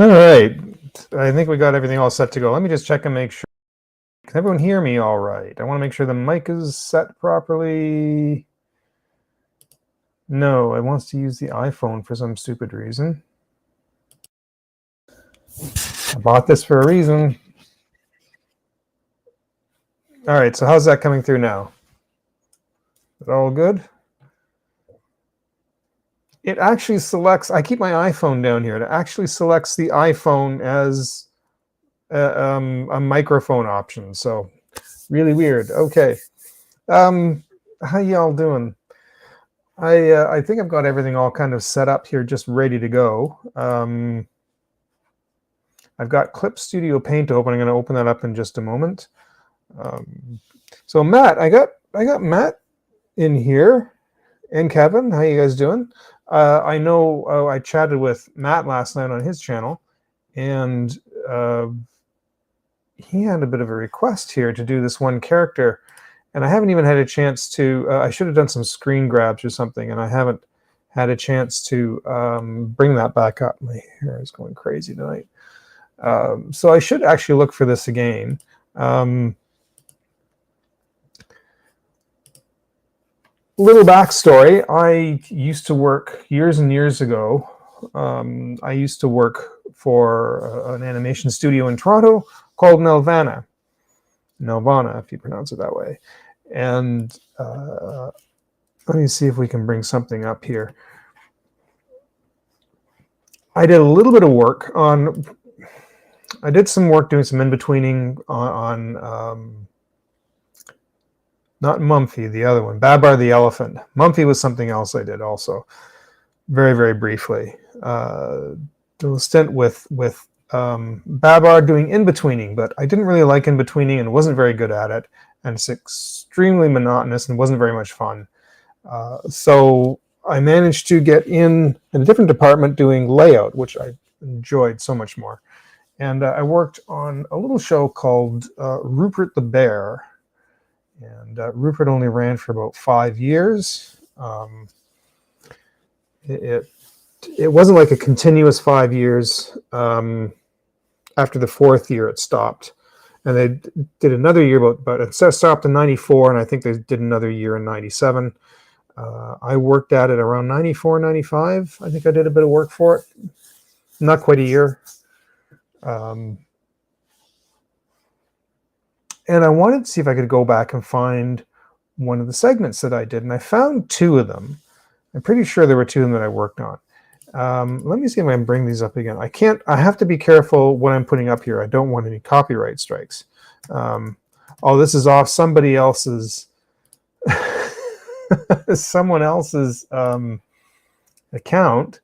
All right. I think we got everything all set to go. Let me just check and make sure. Can everyone hear me all right? I want to make sure the mic is set properly. No, it wants to use the iPhone for some stupid reason. I bought this for a reason. All right, so how's that coming through now? Is it all good? It actually selects, I keep my iPhone down here. It actually selects the iPhone as a microphone option. So really weird. Okay. How y'all doing? I think I've got everything all kind of set up here, just ready to go. I've got Clip Studio Paint open. I'm going to open that up in just a moment. So Matt, I got Matt in here, and Kevin. How you guys doing? I know I chatted with Matt last night on his channel, and he had a bit of a request here to do this one character, and I haven't even had a chance to. I should have done some screen grabs or something, and I haven't had a chance to bring that back up. My hair is going crazy tonight. So I should actually look for this again. Little backstory. I used to work years and years ago. I used to work for an animation studio in Toronto called Nelvana, if you pronounce it that way. And let me see if we can bring something up here. I did a little bit of work on, I did some work doing some in-betweening on not Mumphy, the other one, Babar the Elephant. Mumphy was something else I did also, very, very briefly. A stint with Babar doing in-betweening, but I didn't really like in-betweening and wasn't very good at it, and it's extremely monotonous and wasn't very much fun. So I managed to get in a different department doing layout, which I enjoyed so much more. And I worked on a little show called Rupert the Bear. And Rupert only ran for about 5 years. It wasn't like a continuous 5 years. After the 4th year, it stopped. And they did another year, but it stopped in 94, and I think they did another year in 97. I worked at it around 94, 95. I think I did a bit of work for it. Not quite a year. And I wanted to see if I could go back and find one of the segments that I did. And I found 2 of them. I'm pretty sure there were 2 of them that I worked on. Let me see if I can bring these up again. I have to be careful what I'm putting up here. I don't want any copyright strikes. Oh, this is off somebody else's, someone else's account.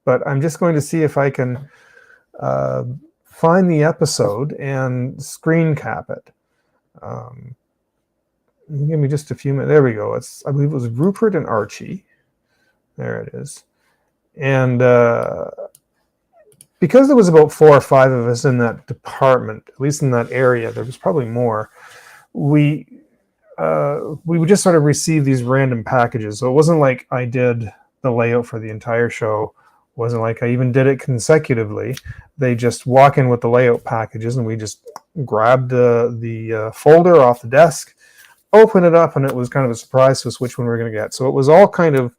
But I'm just going to see if I can find the episode and screen cap it. Give me just a few minutes. There we go. I believe it was Rupert and Archie. There it is. And because there was about 4 or 5 of us in that department, at least in that area, there was probably more. We would just sort of receive these random packages. So it wasn't like I did the layout for the entire show. It wasn't like I even did it consecutively. They just walk in with the layout packages, and we just grabbed the folder off the desk, open it up, and it was kind of a surprise to us which one we were going to get. So it was all kind of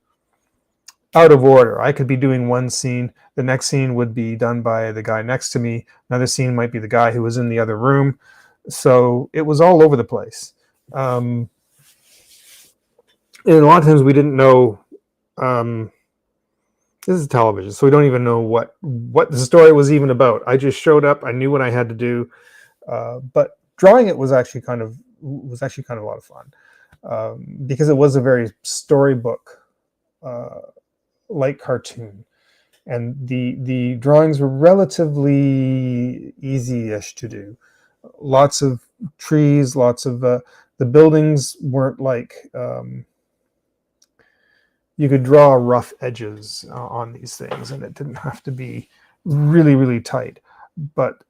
out of order. I could be doing one scene. The next scene would be done by the guy next to me. Another scene might be the guy who was in the other room. So it was all over the place. And a lot of times we didn't know. This is television, so we don't even know what the story was even about. I just showed up. I knew what I had to do, but drawing it was actually kind of a lot of fun, because it was a very storybook like cartoon, and the drawings were relatively easy-ish to do. Lots of trees, lots of the buildings weren't like. You could draw rough edges on these things, and it didn't have to be really, really tight. But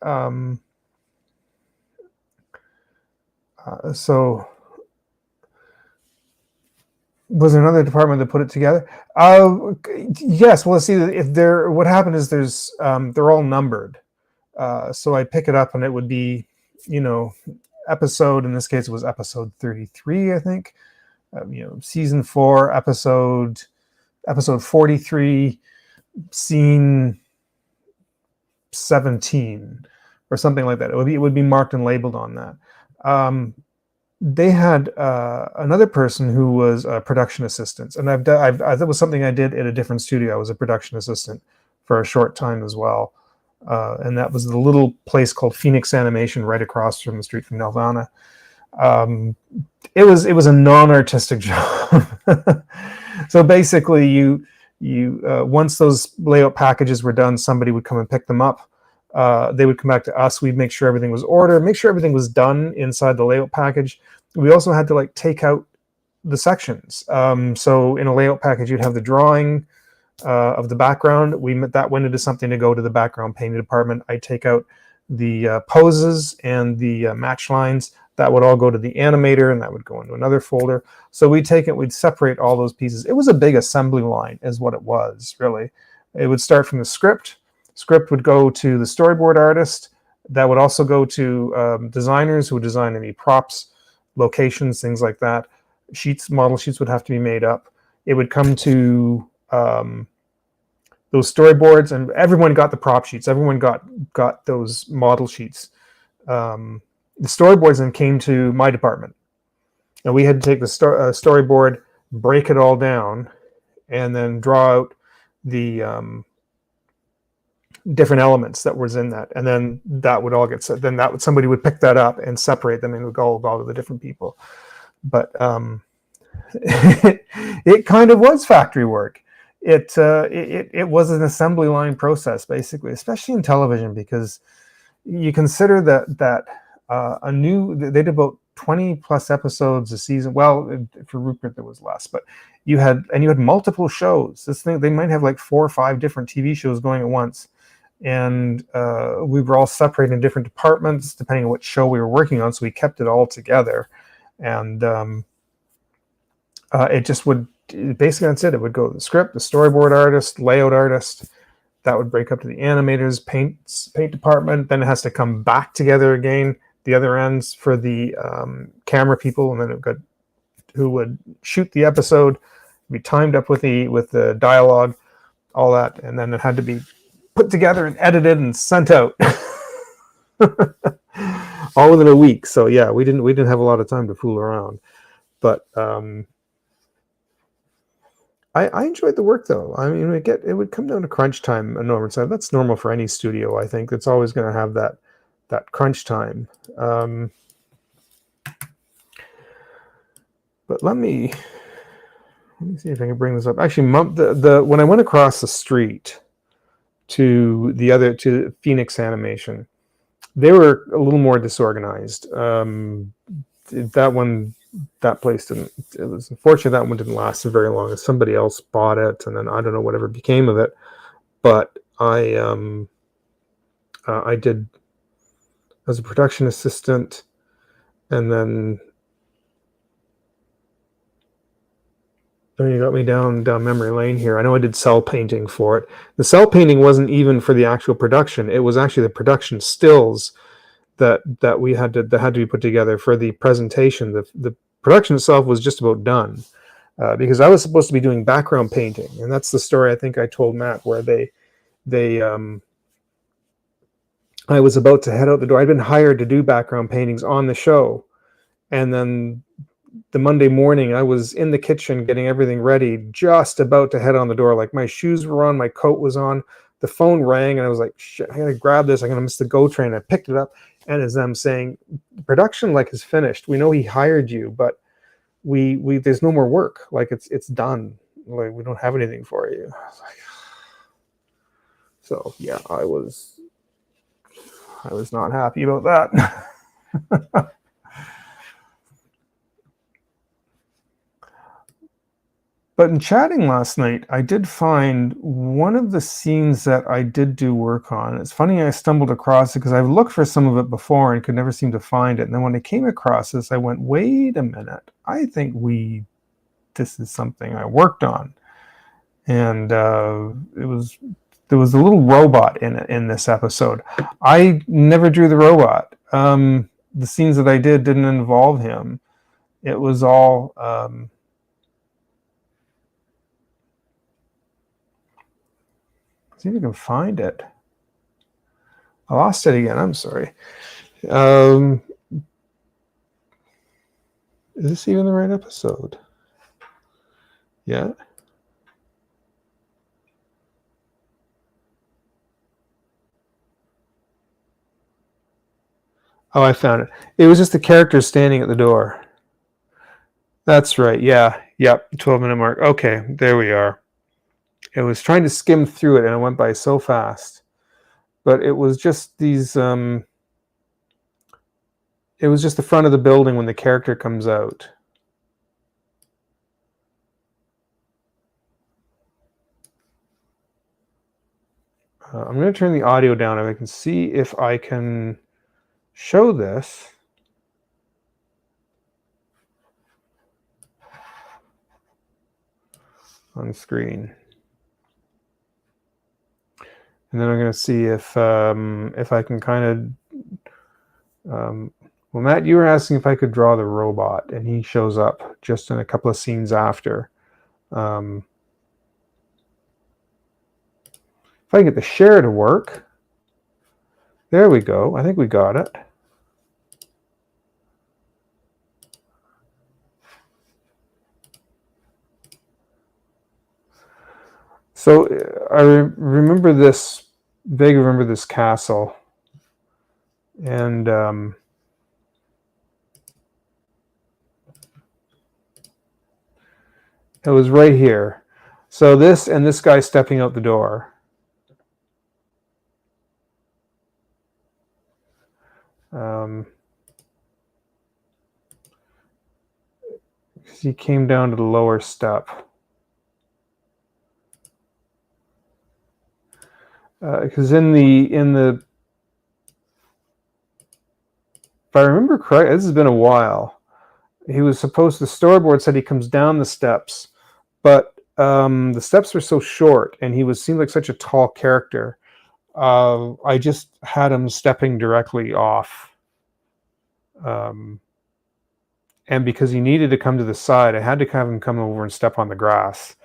so Was there another department that put it together? Yes. Well, see, if they're what happened is they're all numbered. So I pick it up and it would be, episode. In this case, it was episode 33, I think. Season 4, episode 43, scene 17, or something like that. It would be marked and labeled on that. They had another person who was a production assistant, and that was something I did at a different studio. I was a production assistant for a short time as well, and that was the little place called Phoenix Animation right across from the street from Nelvana. It was a non-artistic job. So basically, you once those layout packages were done, somebody would come and pick them up. They would come back to us. We'd make sure everything was ordered, make sure everything was done inside the layout package. We also had to take out the sections. So in a layout package, you'd have the drawing of the background. That went into something to go to the background painting department. I'd take out the poses and the match lines. That would all go to the animator, and that would go into another folder. So we'd separate all those pieces. It was a big assembly line is what it was, really. It would start from the script. Script would go to the storyboard artist. That would also go to designers who would design any props, locations, things like that. Model sheets would have to be made up. It would come to those storyboards, and everyone got the prop sheets. Everyone got those model sheets. The storyboards then came to my department. And we had to take the storyboard, break it all down, and then draw out the different elements that was in that, and then that would all get set. Then somebody would pick that up and separate them, and it would go all to the different people. But it kind of was factory work. It was an assembly line process, basically, especially in television, because you consider that they did about 20 plus episodes a season. Well, for Rupert there was less, but you had multiple shows. They might have 4 or 5 different TV shows going at once. And we were all separated in different departments depending on what show we were working on, so we kept it all together. And it just would basically, that's it. It would go to the script, the storyboard artist, layout artist. That would break up to the animators, paint department. Then it has to come back together again. The other ends for the camera people, and then it got who would shoot the episode, be timed up with the dialogue, all that, and then it had to be put together and edited and sent out all within a week. So yeah, we didn't have a lot of time to fool around, but I enjoyed the work though. I mean, it would come down to crunch time. That's normal for any studio. I think it's always going to have that crunch time. But let me see if I can bring this up. Actually, when I went across the street to Phoenix Animation, they were a little more disorganized. That place didn't. It was unfortunate that one didn't last very long. Somebody else bought it, and then I don't know whatever became of it. But I did as a production assistant, and then you got me down memory lane here. I know I did cell painting for it. The cell painting wasn't even for the actual production. It was actually the production stills that had to be put together for the presentation. The production itself was just about done because I was supposed to be doing background painting, and that's the story I think I told Matt, where I was about to head out the door. I'd been hired to do background paintings on the show, and then the Monday morning, I was in the kitchen getting everything ready, just about to head on the door. My shoes were on, my coat was on, the phone rang, and I was like, shit, I gotta grab this. I'm gonna miss the GO train. I picked it up, and as them saying, production is finished. We know he hired you, but we there's no more work. It's done. We don't have anything for you. I was like, so yeah, I was not happy about that. But in chatting last night, I did find one of the scenes that I did do work on. It's funny I stumbled across it because I've looked for some of it before and could never seem to find it. And then when I came across this, I went, wait a minute. I think we this is something I worked on. And there was a little robot in this episode. I never drew the robot. The scenes that I didn't involve him. It was all see if I can find it. I lost it again. I'm sorry. Is this even the right episode? Yeah. Oh, I found it. It was just the character standing at the door. That's right. Yeah. Yep. 12-minute mark. Okay. There we are. It was trying to skim through it and it went by so fast. But it was just these it was just the front of the building when the character comes out. I'm going to turn the audio down and I can see if I can show this. On screen. And then I'm going to see if I can kind of well, Matt, you were asking if I could draw the robot, and he shows up just in a couple of scenes after. If I can get the share to work. There we go. I think we got it. So I remember this, vaguely remember this castle. And it was right here. So this and this guy stepping out the door. He came down to the lower step. Because in the if I remember correctly, this has been a while. He was supposed to, the storyboard said he comes down the steps, but the steps were so short and he seemed like such a tall character. I just had him stepping directly off. And because he needed to come to the side, I had to have him come over and step on the grass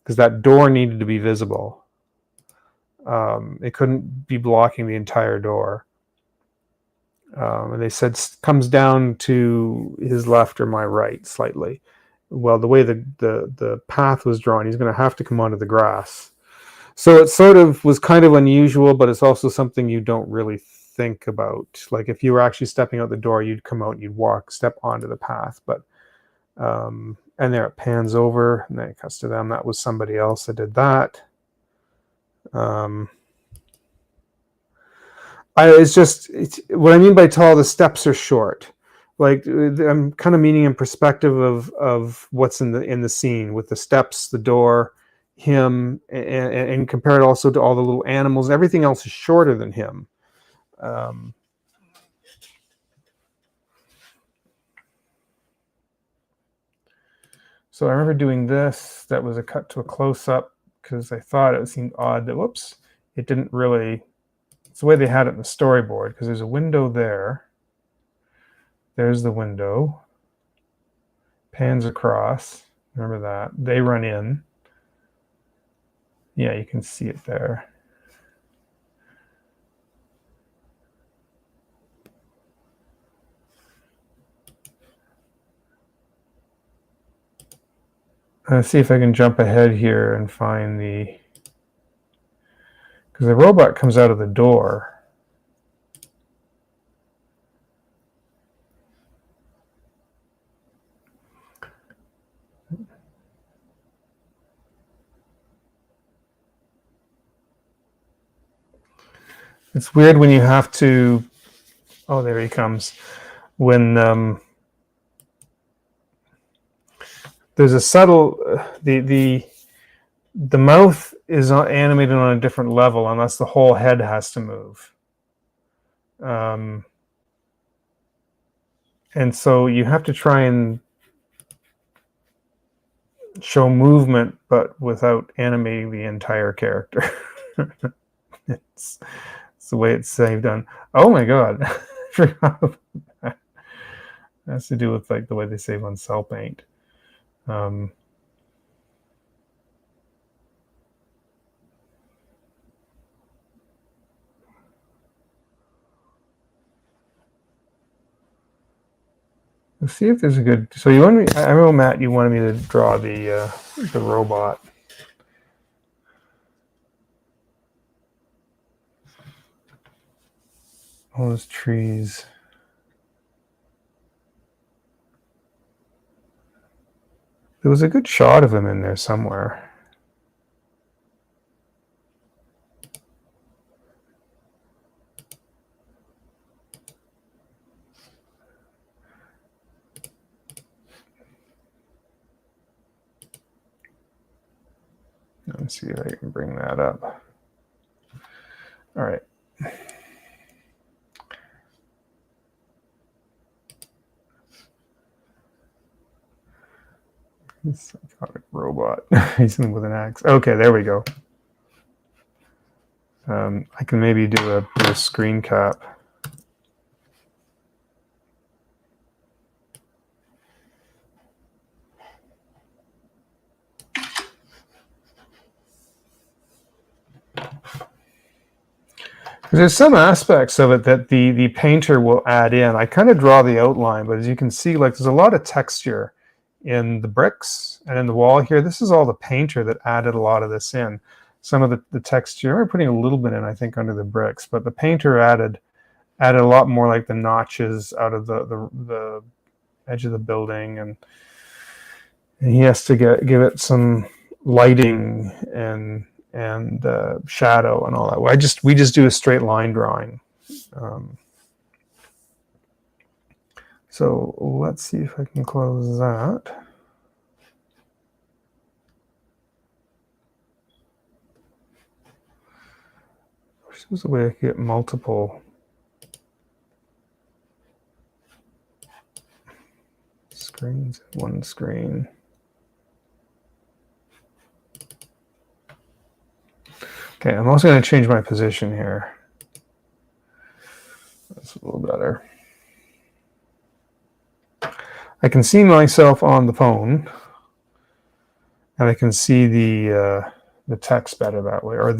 because that door needed to be visible. It couldn't be blocking the entire door. And they said comes down to his left or my right slightly. Well, the way the path was drawn, he's going to have to come onto the grass. So it sort of was kind of unusual, but it's also something you don't really think about. Like if you were actually stepping out the door, you'd come out and you'd step onto the path. But and there it pans over and then it cuts to them. That was somebody else that did that. It's what I mean by tall, the steps are short. Like I'm kind of meaning in perspective of what's in the scene with the steps, the door, him, and compare it also to all the little animals. Everything else is shorter than him. So I remember doing this. That was a cut to a close-up because I thought it seemed odd that, whoops, it didn't really, it's the way they had it in the storyboard because there's a window there. There's the window. Pans across. Remember that. They run in. Yeah, you can see it there. Let's see if I can jump ahead here and find the, because the robot comes out of the door. It's weird when you have to, oh, there he comes. When there's a subtle, the mouth is animated on a different level unless the whole head has to move. And so you have to try and show movement, but without animating the entire character. it's the way it's saved on. Oh my god, I forgot about that. It has to do with like the way they save on Cell Paint. Let's see if there's a good. So you want me? I know, Matt, you wanted me to draw the robot. All those trees. There was a good shot of him in there somewhere. Let me see if I can bring that up. All right. Psychotic robot. He's in with an axe. Okay, there we go. I can maybe do a screen cap. There's some aspects of it that the painter will add in. I kind of draw the outline, but as you can see, like there's a lot of texture in the bricks and in the wall here. This is all the painter that added a lot of this in. Some of the texture, we're putting a little bit in, I think, under the bricks, but the painter added a lot more, like the notches out of the edge of the building, and he has to give it some lighting and shadow and all that. We just do a straight line drawing. So let's see if I can close that. There's a way I can get multiple screens in one screen. Okay, I'm also going to change my position here. That's a little better. I can see myself on the phone, and I can see the text better that way, or I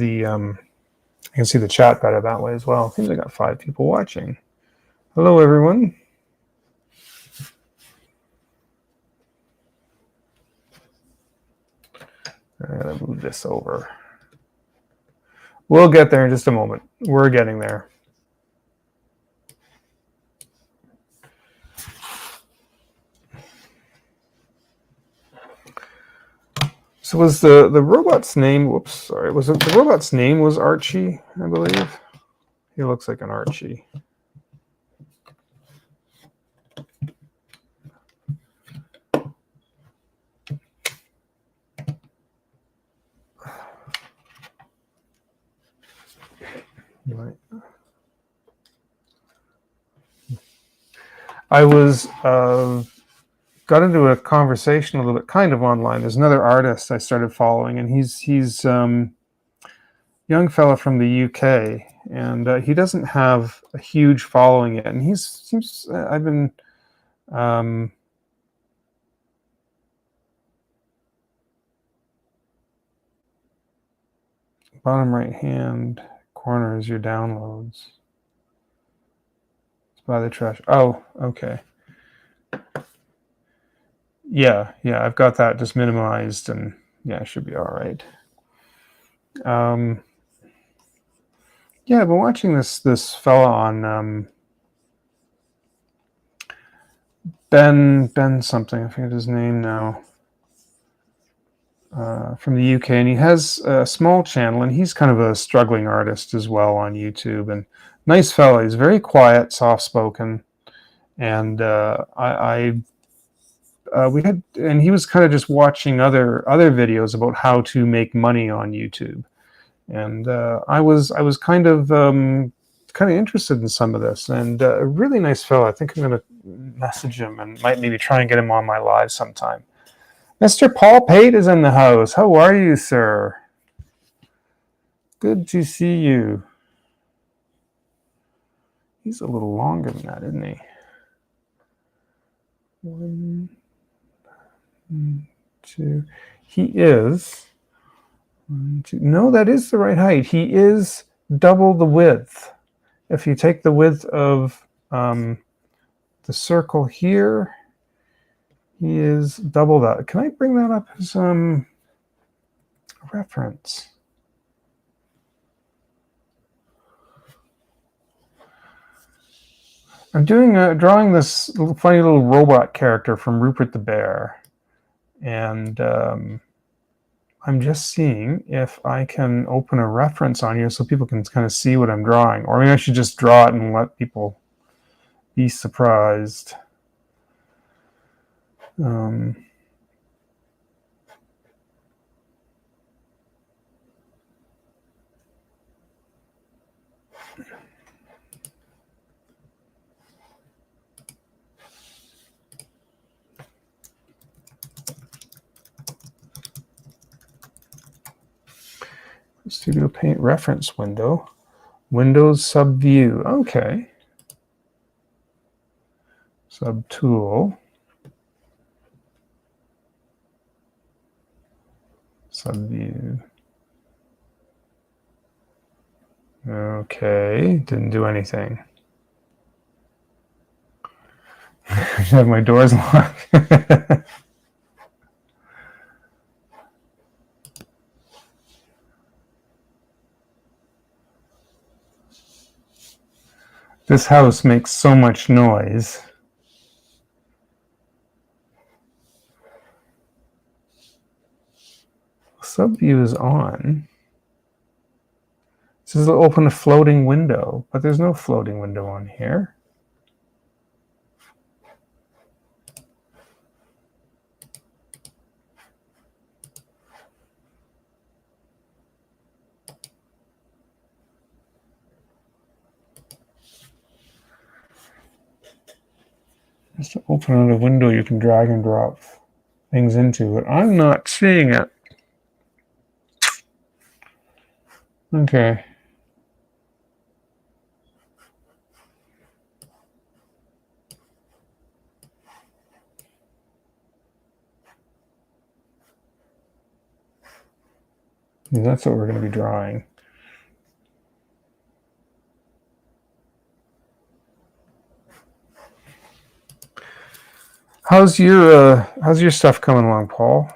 can see the chat better that way as well. It seems I got 5 people watching. Hello, everyone. I'm going to move this over. We'll get there in just a moment. We're getting there. So was the robot's name, whoops, sorry, was it the robot's name was Archie, I believe? He looks like an Archie. Right. I was got into a conversation a little bit, kind of online. There's another artist I started following, and he's young fella from the UK, and he doesn't have a huge following yet. And I've been bottom right hand corner is your downloads. It's by the trash. Oh, okay. Yeah, I've got that just minimized, and yeah, it should be all right. Yeah, I've been watching this fella on Ben something. I forget his name now. From the UK, and he has a small channel, and he's kind of a struggling artist as well on YouTube. And nice fella. He's very quiet, soft-spoken, and he was kind of just watching other videos about how to make money on YouTube, and I was kind of interested in some of this, and a really nice fellow. I think I'm going to message him and might maybe try and get him on my live sometime. Mr. Paul Pate is in the house. How are you, sir? Good to see you. He's a little longer than that, isn't he? 1, 2. He is. 1, 2. No, that is the right height. He is double the width. If you take the width of the circle here, he is double that. Can I bring that up as a reference? I'm drawing this funny little robot character from Rupert the Bear, and I'm just seeing if I can open a reference on here so people can kind of see what I'm drawing, or maybe I should just draw it and let people be surprised. Studio Paint reference window. Windows Subview. Okay. Subtool. Subview. Okay. Didn't do anything. I have my doors locked. This house makes so much noise. Subview is on. It says it'll open a floating window, but there's no floating window on here. Just to open a window you can drag and drop things into, but I'm not seeing it. Okay. That's what we're going to be drawing. How's your stuff coming along, Paul?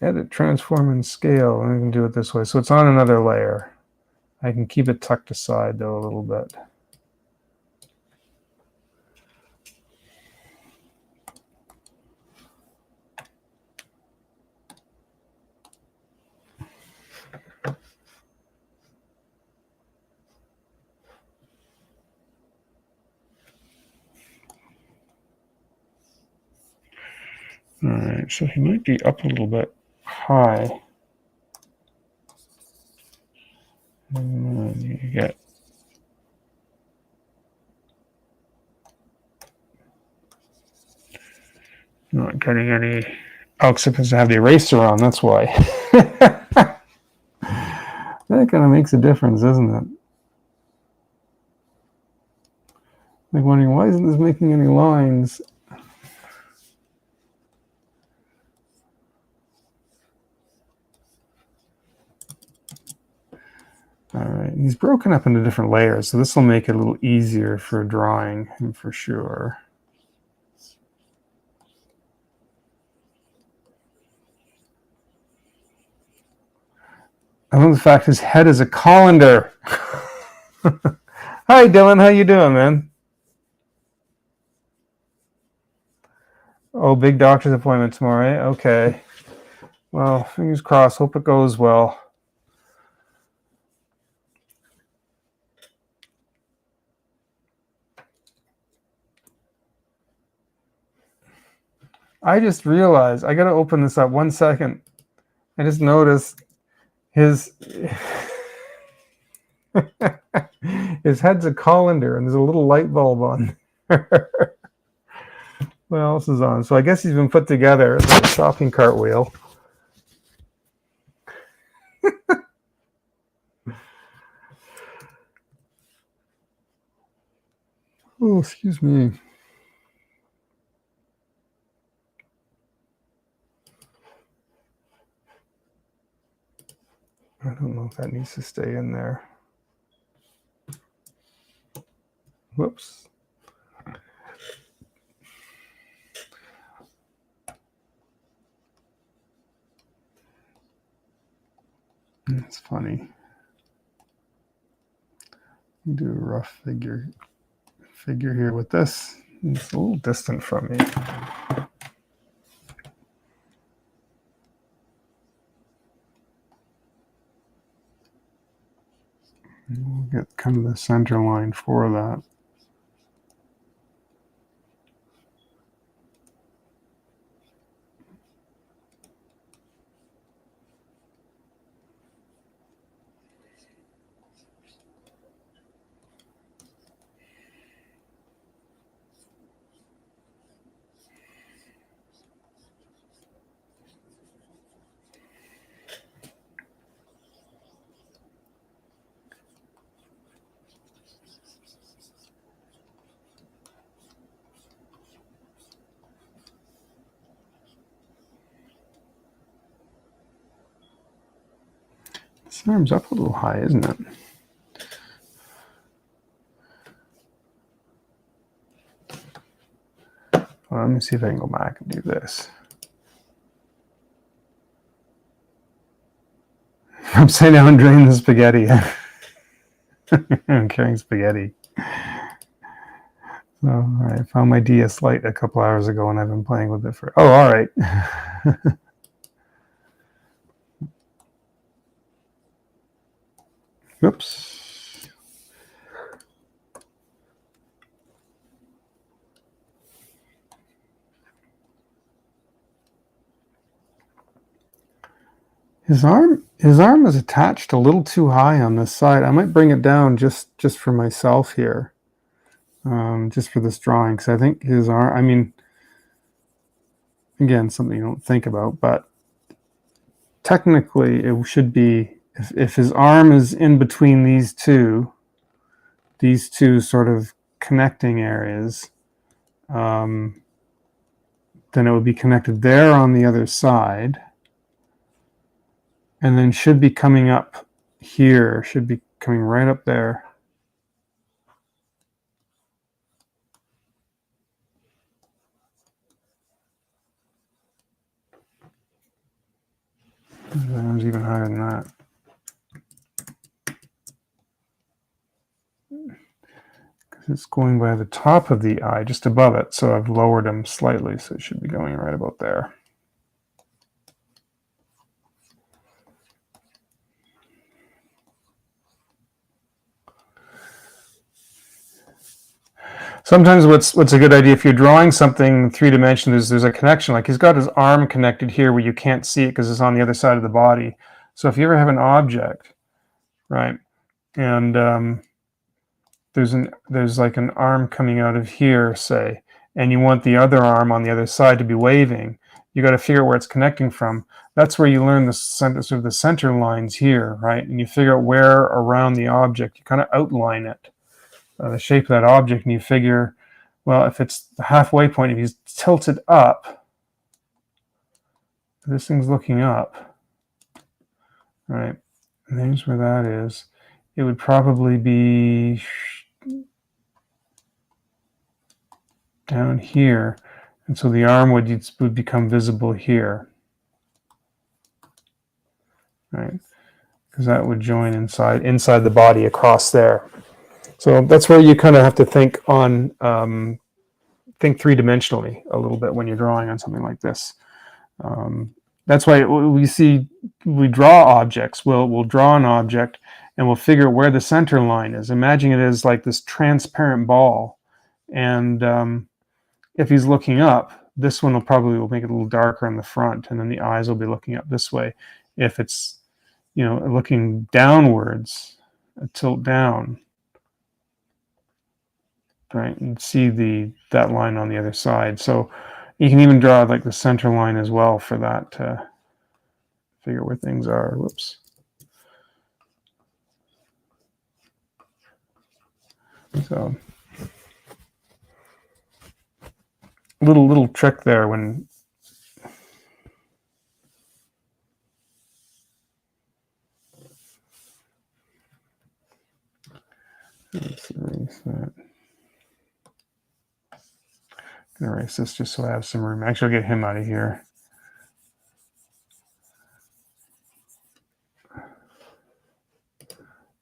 Edit, transform, and scale. And we can do it this way. So it's on another layer. I can keep it tucked aside though a little bit. All right, so he might be up a little bit high. And you get not getting any. Oh, except because I have the eraser on, that's why. That kind of makes a difference, doesn't it? Like wondering, why isn't this making any lines? All right, he's broken up into different layers, so this will make it a little easier for drawing him for sure. I love the fact his head is a colander. Hi, Dylan. How you doing, man? Oh, big doctor's appointment tomorrow, eh? Okay. Well, fingers crossed. Hope it goes well. I just realized I got to open this up 1 second. I just noticed his his head's a colander and there's a little light bulb on. What else is on? So I guess he's been put together. It's a shopping cart wheel. Oh, excuse me. I don't know if that needs to stay in there. Whoops. It's funny. Do a rough figure here with this. It's a little distant from me. We'll get kind of the center line for that. This arm's up a little high, isn't it? Well, let me see if I can go back and do this. Upside down, drain the spaghetti. I'm carrying spaghetti. So, all right, I found my DS Lite a couple hours ago and I've been playing with it for... Oh, all right. Oops. His arm is attached a little too high on this side. I might bring it down just for myself here, just for this drawing, because I think his arm, I mean, again, something you don't think about, but technically it should be, if his arm is in between these two sort of connecting areas, then it would be connected there on the other side, and then should be coming up here, should be coming right up there. That was even higher than that. Because it's going by the top of the eye, just above it, so I've lowered him slightly, so it should be going right about there. Sometimes what's a good idea, if you're drawing something three-dimensional, there's a connection. Like he's got his arm connected here where you can't see it because it's on the other side of the body. So if you ever have an object, right, and there's like an arm coming out of here, say, and you want the other arm on the other side to be waving, you got to figure out where it's connecting from. That's where you learn the center, sort of the center lines here, right? And you figure out where around the object, you kind of outline it. The shape of that object, and you figure, well, if it's the halfway point, if he's tilted up, this thing's looking up, right? And there's where that is. It would probably be down here, and so the arm would become visible here, right? Because that would join inside the body across there. So that's where you kind of have to think three-dimensionally a little bit when you're drawing on something like this. That's why we draw objects. We'll draw an object and we'll figure where the center line is. Imagine it as like this transparent ball. And if he's looking up, this one will make it a little darker in the front, and then the eyes will be looking up this way. if it's, looking downwards, a tilt down, right, and see that line on the other side. So you can even draw like the center line as well for that to figure where things are. Whoops. So little trick there when let's erase that. I'm gonna erase this just so I have some room. Actually, I'll get him out of here.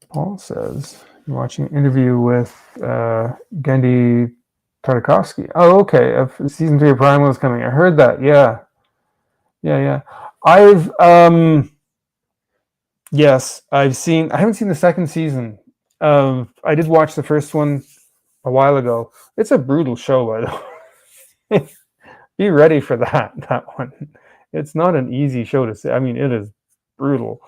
Paul says you're watching an interview with Genndy Tartakovsky. Oh, okay. Season 3 of Primal is coming. I heard that. Yeah. I haven't seen the second season. I did watch the first one a while ago. It's a brutal show, by the way. Be ready for that one. It's not an easy show to see. I mean, it is brutal.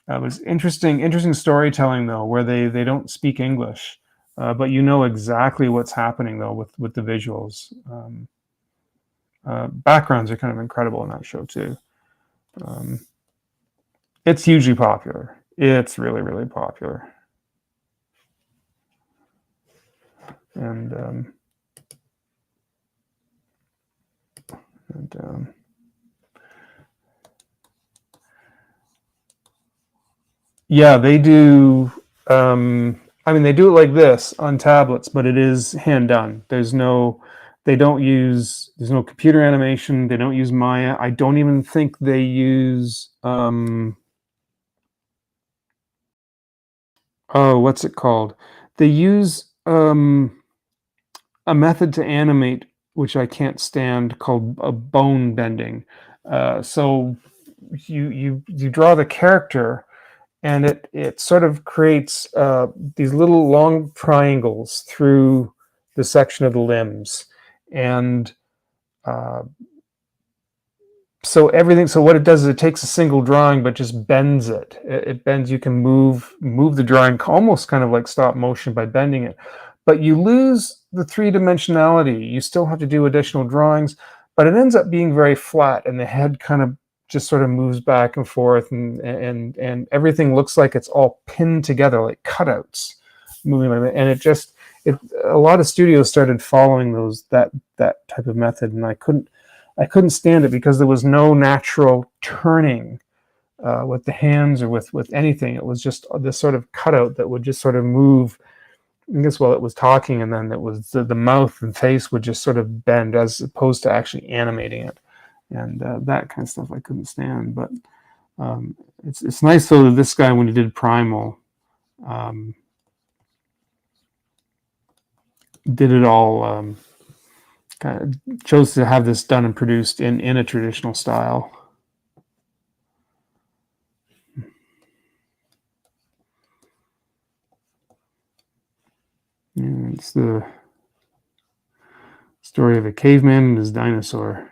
It was interesting storytelling though, where they don't speak English, but you know exactly what's happening though with the visuals. Backgrounds are kind of incredible in that show too. It's hugely popular. It's really popular, and yeah, they do. I mean, they do it like this on tablets, but it is hand done. There's no computer animation. They don't use Maya. I don't even think they use what's it called? They use a method to animate which I can't stand called bone bending. So you draw the character, and it sort of creates these little long triangles through the section of the limbs, and so what it does is it takes a single drawing but just bends it. It bends. You can move the drawing almost kind of like stop motion by bending it, but you lose the three-dimensionality. You still have to do additional drawings, but it ends up being very flat, and the head kind of just sort of moves back and forth, and everything looks like it's all pinned together like cutouts moving like that. And a lot of studios started following that type of method, and I couldn't stand it because there was no natural turning with the hands or with anything. It was just this sort of cutout that would just sort of move, I guess, while it was talking, and then it was the mouth and face would just sort of bend as opposed to actually animating it, and that kind of stuff I couldn't stand. But it's nice though that this guy, when he did Primal, did it all. Kind of chose to have this done and produced in a traditional style. And it's the story of a caveman and his dinosaur.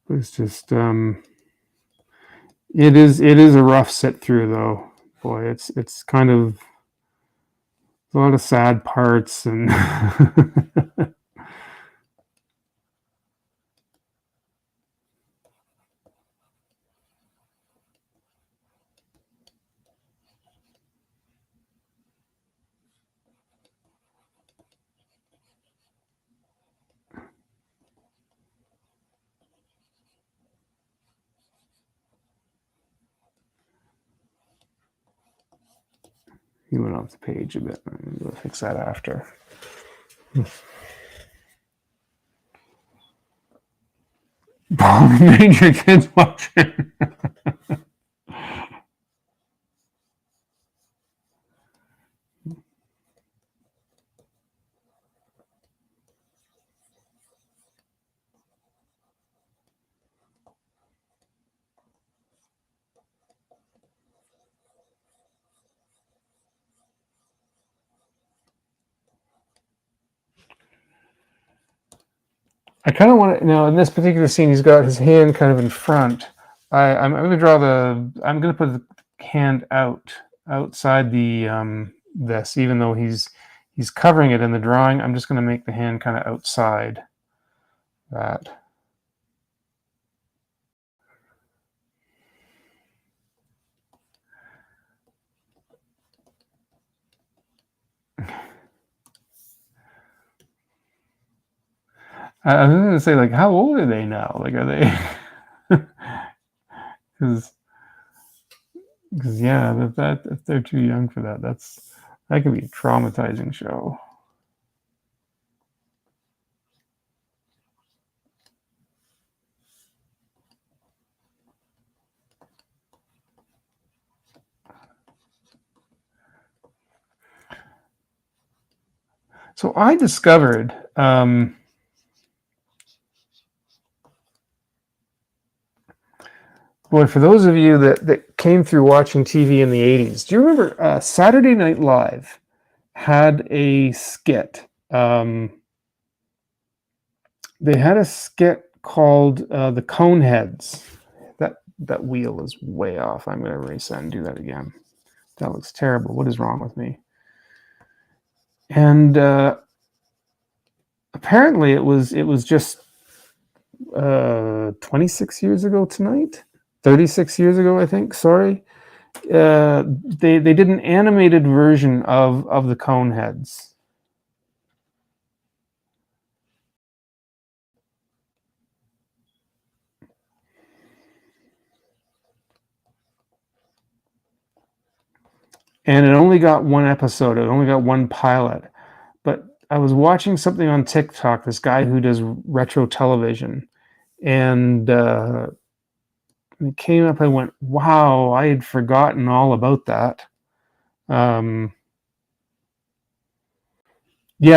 But it's just it is a rough sit through though. Boy, it's kind of a lot of sad parts and he went off the page a bit. I'm going to fix that after. Made your kids watch it. I kind of want to now in this particular scene. He's got his hand kind of in front. I'm going to draw the. I'm going to put the hand outside the this, even though he's covering it in the drawing. I'm just going to make the hand kind of outside that. I was going to say, like, how old are they now? Like, are they? Because yeah, that if they're too young for that, that could be a traumatizing show. So I discovered. Boy, for those of you that came through watching TV in the 80s, do you remember Saturday Night Live had a skit? They had a skit called The Coneheads. That wheel is way off. I'm going to erase that and do that again. That looks terrible. What is wrong with me? And apparently it was just 26 years ago tonight. 36 years ago, I think. Sorry. They did an animated version of the Coneheads. And it only got one episode. It only got one pilot. But I was watching something on TikTok, this guy who does retro television, and it came up. I went, wow, I had forgotten all about that. Yeah,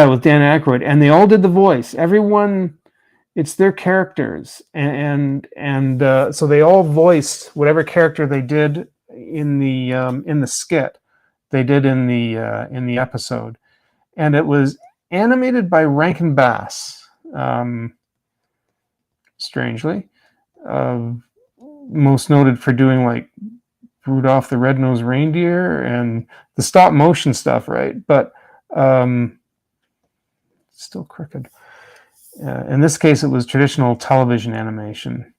with Dan Aykroyd, and they all did the voice. Everyone, it's their characters, and so they all voiced whatever character they did in the skit. They did in the episode, and it was animated by Rankin Bass. Strangely, most noted for doing like Rudolph the Red-Nosed Reindeer and the stop motion stuff, right? But still crooked. In this case, it was traditional television animation.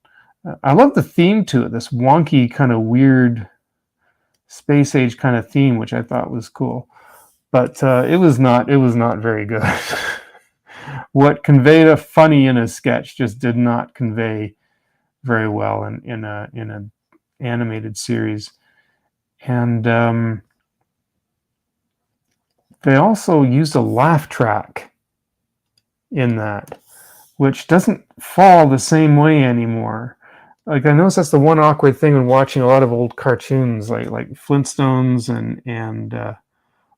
I love the theme to it, this wonky kind of weird space age kind of theme, which I thought was cool. But it was not very good. What conveyed a funny in a sketch just did not convey very well in an animated series. And they also used a laugh track in that, which doesn't fall the same way anymore. Like, I noticed that's the one awkward thing when watching a lot of old cartoons, like Flintstones and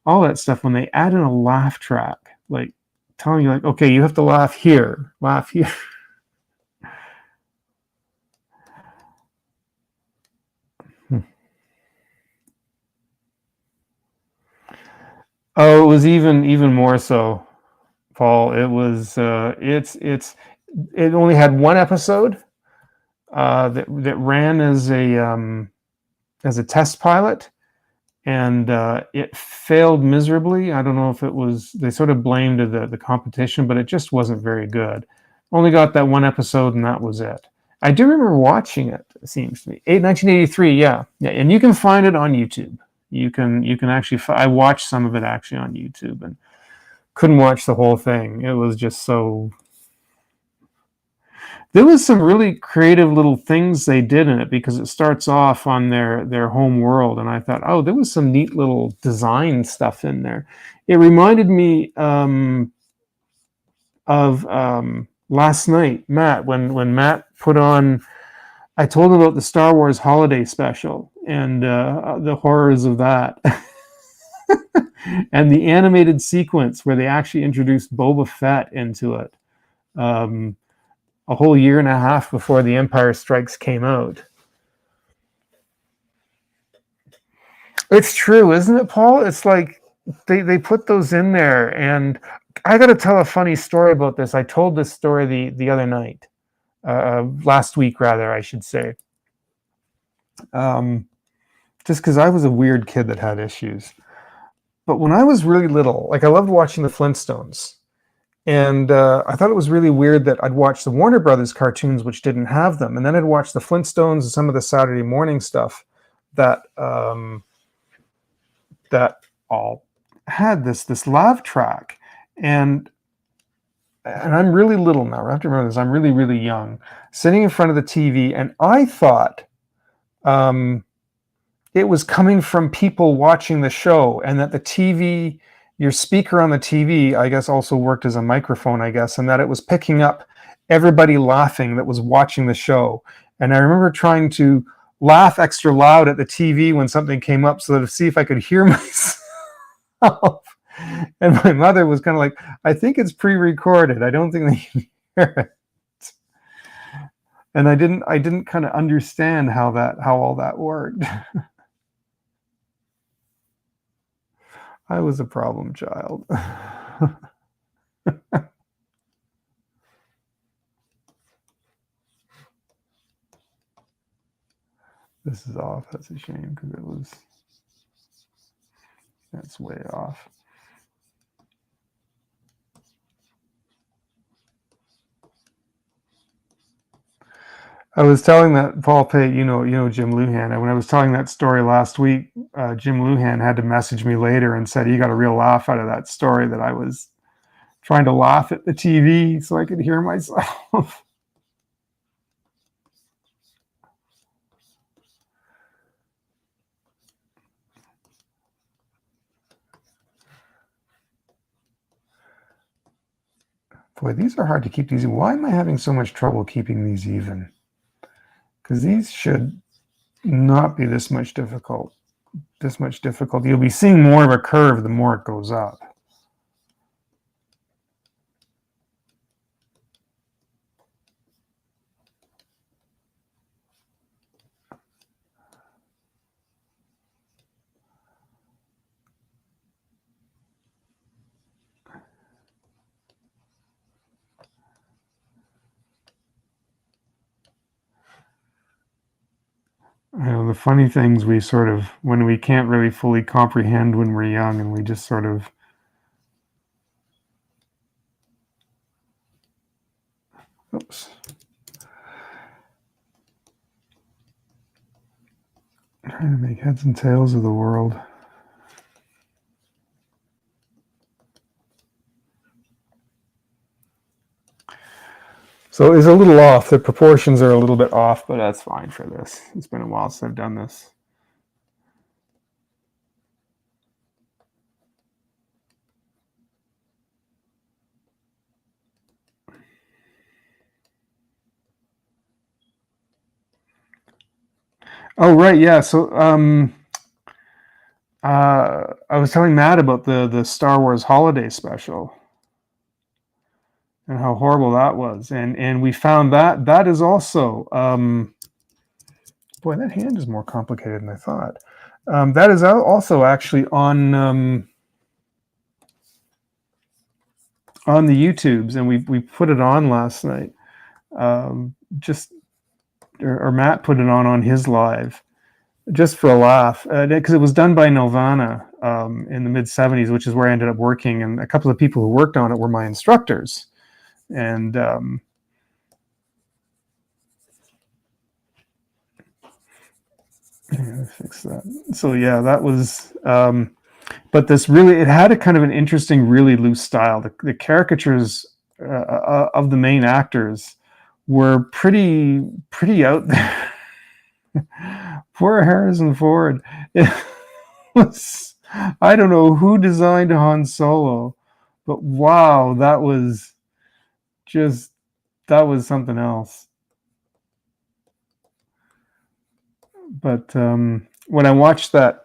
all that stuff. When they add in a laugh track, like telling you, like, okay, you have to laugh here, laugh here. Oh, it was even more so, Paul. It was it only had one episode that ran as a test pilot, and it failed miserably. I don't know if it was, they sort of blamed the competition, but it just wasn't very good. Only got that one episode, and that was it. I do remember watching it. It seems to me 1983. Yeah, and you can find it on YouTube. You can actually. I watched some of it actually on YouTube, and couldn't watch the whole thing. It was just so. There was some really creative little things they did in it, because it starts off on their home world, and I thought, oh, there was some neat little design stuff in there. It reminded me of last night, Matt, when Matt put on. I told him about the Star Wars holiday special and the horrors of that. And the animated sequence where they actually introduced Boba Fett into it. A whole year and a half before The Empire Strikes came out. It's true, isn't it, Paul? It's like they put those in there, and I got to tell a funny story about this. I told this story the other night, last week rather, I should say. Just because I was a weird kid that had issues. But when I was really little, like I loved watching the Flintstones. And I thought it was really weird that I'd watch the Warner Brothers cartoons, which didn't have them. And then I'd watch the Flintstones and some of the Saturday morning stuff that that all had this laugh track. And I'm really little now. I have to remember this. I'm really, really young, sitting in front of the TV. And I thought it was coming from people watching the show, and that the TV, your speaker on the TV, I guess also worked as a microphone, I guess, and that it was picking up everybody laughing that was watching the show. And I remember trying to laugh extra loud at the TV when something came up so that to see if I could hear myself. And my mother was kind of like, I think it's pre-recorded. I don't think they can hear it. And I didn't kind of understand how all that worked. I was a problem child. This is off. That's a shame because that's way off. I was telling that Paul Pate, you know Jim Luhan. When I was telling that story last week, Jim Luhan had to message me later and said he got a real laugh out of that story, that I was trying to laugh at the TV so I could hear myself. Boy, these are hard to keep these. Why am I having so much trouble keeping these even? Because these should not be this much difficult. You'll be seeing more of a curve the more it goes up. The funny things we sort of, when we can't really fully comprehend when we're young, and we just sort of, oops. Trying to make heads and tails of the world. So it's a little off. The proportions are a little bit off, but that's fine for this. It's been a while since I've done this. Oh, right. Yeah. So I was telling Matt about the Star Wars holiday special and how horrible that was. And we found that is also, boy, that hand is more complicated than I thought. That is also actually on the YouTubes, and we put it on last night. Or Matt put it on his live, just for a laugh, because it was done by Nelvana in the mid '70s, which is where I ended up working, and a couple of people who worked on it were my instructors. And fix that. So yeah, that was. But this really, it had a kind of an interesting, really loose style. The caricatures of the main actors were pretty out there. Poor Harrison Ford. It was, I don't know who designed Han Solo, but wow, that was something else. But when I watched that,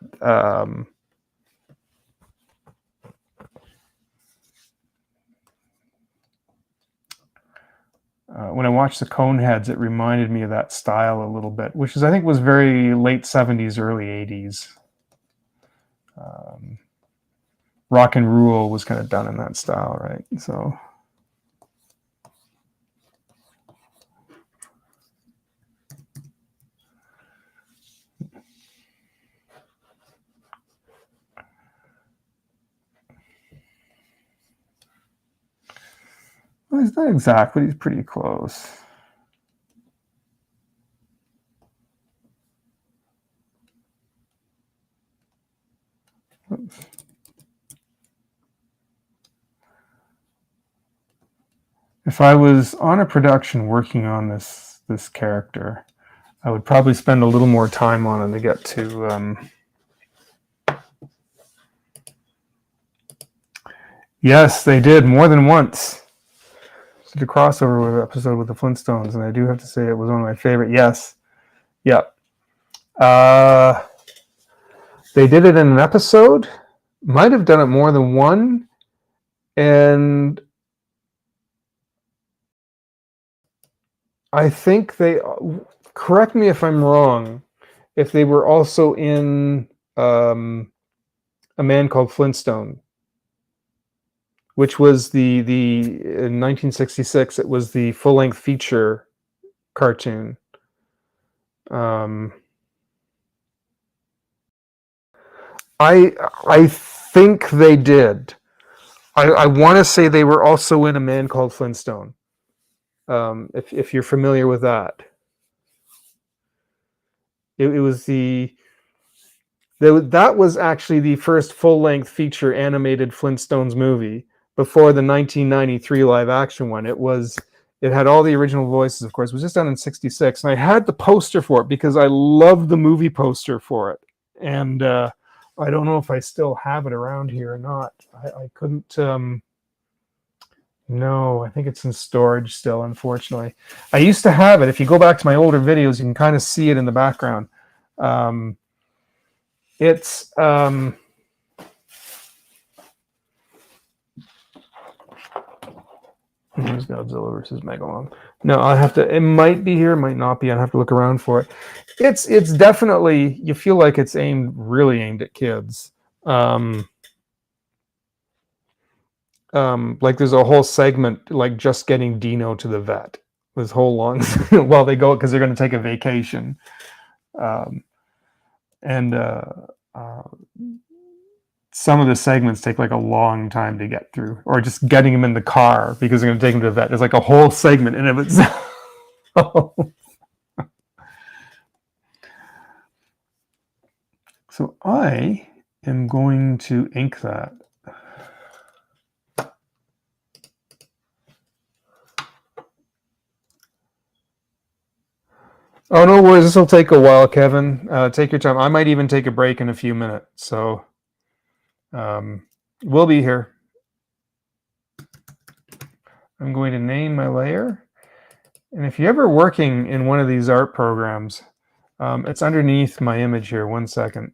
when I watched the Coneheads, it reminded me of that style a little bit, which I think was very late '70s, early '80s. Rock and Rule was kind of done in that style, right? So. Well, he's not exact, but he's pretty close. Oops. If I was on a production working on this character, I would probably spend a little more time on it to get to. Yes, they did more than once. Did a crossover episode with the Flintstones, and I do have to say it was one of my favorite. Yes, yep. They did it in an episode. Might have done it more than one, and I think they. Correct me if I'm wrong. If they were also in A Man Called Flintstone, which was the in 1966. It was the full-length feature cartoon. I think they did. I want to say they were also in A Man Called Flintstone. If you're familiar with that, it was that was actually the first full-length feature animated Flintstones movie before the 1993 live-action one. It had all the original voices, of course. It was just done in '66, and I had the poster for it because I loved the movie poster for it. And I don't know if I still have it around here or not. I couldn't. No, I think it's in storage still, unfortunately. I used to have it. If you go back to my older videos, you can kind of see it in the background. It's here's Godzilla versus Megalon. No, I have to. It might be here, it might not be. I'd have to look around for it. It's definitely, you feel like it's really aimed at kids. Like there's a whole segment like just getting Dino to the vet. This whole long while they go because they're going to take a vacation, and some of the segments take like a long time to get through, or just getting him in the car because they're going to take him to the vet. There's like a whole segment in of itself. So I am going to ink that. Oh, no worries. This will take a while, Kevin. Take your time. I might even take a break in a few minutes. So we'll be here. I'm going to name my layer. And if you're ever working in one of these art programs, it's underneath my image here. 1 second.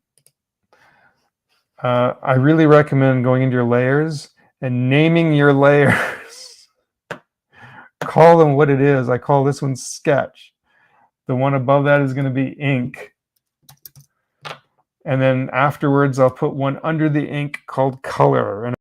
I really recommend going into your layers and naming your layers. Call them what it is. I call this one sketch. The one above that is going to be ink. And then afterwards, I'll put one under the ink called color. And